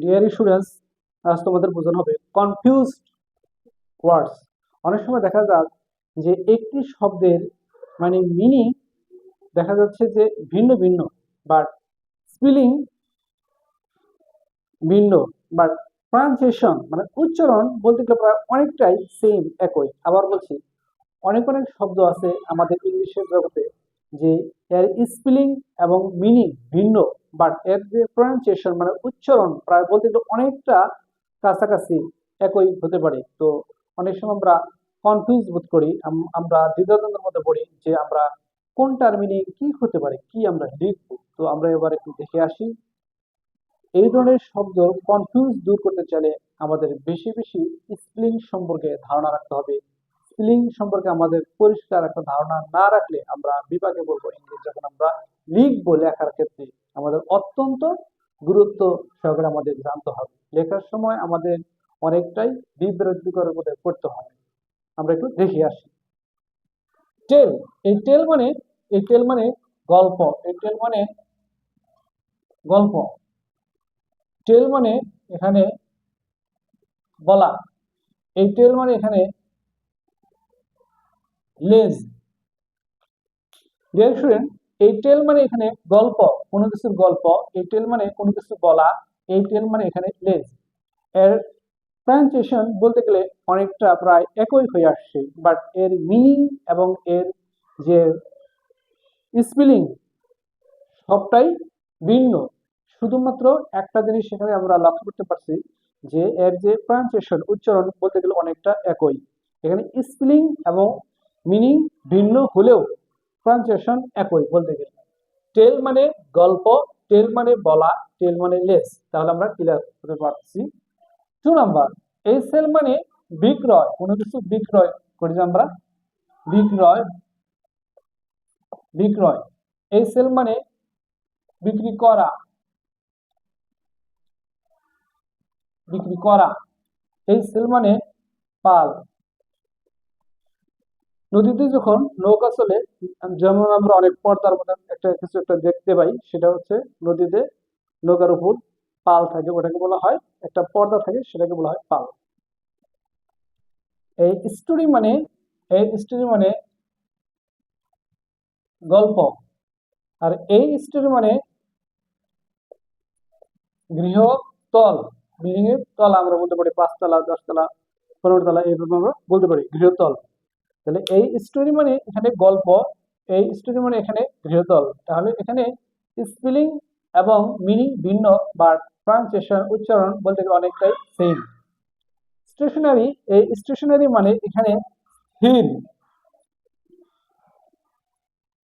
Dear students, আজ তোমাদের বোঝানো হবে কনফিউজড ওয়ার্ডস। অনেক সময় দেখা যায় যে একটি শব্দের মিনিং দেখা যাচ্ছে যে ভিন্ন ভিন্ন, বাট স্পেলিং ভিন্ন, বাট প্রনাউন্সিয়েশন উচ্চারণ বলতে গেলে প্রায় অনেকটাই সেম, একই। আবার বলছি, অনেক অনেক শব্দ আছে আমাদের ইংলিশের জগতে যে এর স্পেলিং এবং মিনিং ভিন্ন, বাট এর যে প্রনাউন্সিয়েশন উচ্চারণ প্রায় বলতে গেলে অনেকটা কাছাকাছি একই হতে পারে। তো অনেক সময় আমরা কনফিউজ বোধ করি, আমরা দ্বিধাদ্বন্দ্বের মধ্যে পড়ি যে আমরা কোনটার মিনিং কি হতে পারে, কি আমরা লিখবো। তো আমরা এবার একটু দেখে আসি। এই ধরনের শব্দ কনফিউজ দূর করতে চাইলে আমাদের বেশি বেশি স্পেলিং সম্পর্কে ধারণা রাখতে হবে। স্পেলিং সম্পর্কে আমাদের পরিষ্কার একটা ধারণা না রাখলে আমরা বিভাগে বলবো ইংরেজি যখন আমরা লিখবো, লেখার ক্ষেত্রে আমাদের অত্যন্ত গুরুত্ব সহকারে আমাদের জানতে হবে। লেখার সময় আমাদের অনেকটাই বিভ্রান্তিকর মধ্যে পড়তে হবে। আমরা একটু দেখে আসি। টেল, এই টেল মানে গল্প। এই টেল মানে গল্প। টেল মানে এখানে বলা। এই টেল মানে এখানে লেজ। ডিয়ার স্টুডেন্ট, এই টেল মানে এখানে গল্প, কোনো কিছুর গল্প। এই টেল মানে কোনো কিছু বলা। এই টেল মানে এখানে লেজ। এর প্রনাউন্সিয়েশন বলতে গেলে অনেকটা প্রায় একই হয়ে আসছে, বাট এর মিনিং এবং এর যে স্পেলিং সবটাই ভিন্ন। শুধুমাত্র একটা জিনিস সেখানে আমরা লক্ষ্য করতে পারছি যে এর যে প্রনাউন্সিয়েশন, উচ্চারণ বলতে গেলে অনেকটা একই। এখানে স্পেলিং এবং মিনিং ভিন্ন হলেও প্রনাউন্সিয়েশন একই বলতে গেলে। টেল মানে গল্প, টেল মানে বলা, টেল মানে লেস। তাহলে আমরা ক্লিয়ার করতে পারছি। 2 নাম্বার, এই সেল মানে বিক্রয়, কোনো কিছু বিক্রয় করি যে আমরা, বিক্রয়। বিক্রয়, এই সেল মানে বিক্রি করা। বিক্রি করা, এই সেল মানে পাল। নদীতে যখন নৌকা চলে, যেমন আমরা অনেক পর্দার মধ্যে একটা কিছু একটা দেখতে পাই, সেটা হচ্ছে নদীতে নৌকার উপর পাল থাকে, ওটাকে বলা হয় একটা পর্দা থাকে, সেটাকে বলা হয় পাল। এই স্টোরি মানে, এই স্টোরি মানে গল্প। আর এই স্টোরি মানে গৃহতল, বিল্ডিং এর তলা আমরা বলতে পারি, 5 তলা, 10 তলা, 15 তলা, এইভাবে আমরা বলতে পারি গৃহতল। তাহলে এই স্টোরি মানে এখানে গল্প, এই স্টোরি মানে এখানে গৃহতল। তাহলে এখানে স্পেলিং এবং মিনিং ভিন্ন, বাট প্রনাউন্সিয়েশন, উচ্চারণ বলতে গেলে অনেকটাই সেম। স্টেশনারি, এই স্টেশনারি মানে এখানে স্থির।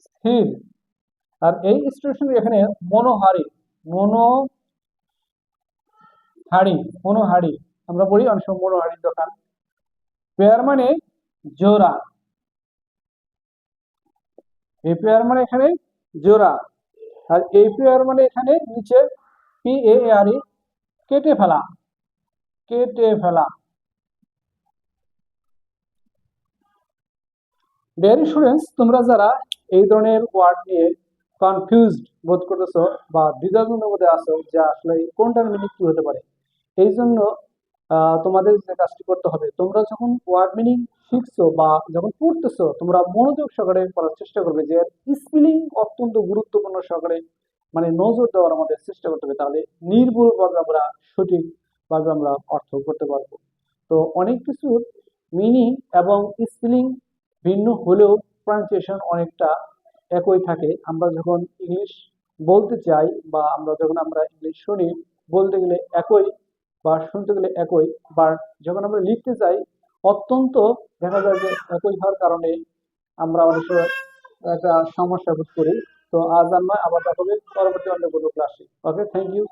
স্থির। আর এই স্টেশনারি এখানে মনোহারি। মনোহারি, মনোহারি আমরা বলি অনেক সময় মনোহারি দোকান। পেয়ার মানে জোড়া। এই পেয়ার মানে এখানে জোড়া। আর এই পেয়ার মানে এখানে নিচে PARE, কেটে ফেলা। কেটে ফেলা। ডিয়ার স্টুডেন্টস, তোমরা যারা এই ধরনের ওয়ার্ড নিয়ে কনফিউজড বোধ করতেছো বা দ্বিধাদ্বন্দ্বের মধ্যে আছো যে আসলে কোনটার মিনিং কি হতে পারে, এই জন্য তোমাদের যে কাজটি করতে হবে, তোমরা যখন ওয়ার্ড মিনিং শিখছো বা যখন পড়তেছো, তোমরা মনোযোগ সহকারে করার চেষ্টা করবে যে স্পেলিং অত্যন্ত গুরুত্বপূর্ণ সহকারে নজর দেওয়ার আমাদের চেষ্টা করতে হবে। তাহলে নির্ভুলভাবে আমরা সঠিকভাবে আমরা অর্থ করতে পারবো। তো অনেক কিছুর মিনিং এবং স্পেলিং ভিন্ন হলেও প্রনাউন্সিয়েশন অনেকটা একই থাকে। আমরা যখন ইংলিশ বলতে চাই বা আমরা ইংলিশ শুনি, বলতে গেলে একই বা শুনতে গেলে একই, বা যখন আমরা লিখতে চাই অত্যন্ত দেখা যায় যে একই হওয়ার কারণে আমরা অনেক সময় একটা সমস্যা বোধ করি। তো আজ আমরা আবার দেখা হবে পরবর্তী অন্য কোনো ক্লাসে। ওকে, থ্যাংক ইউ।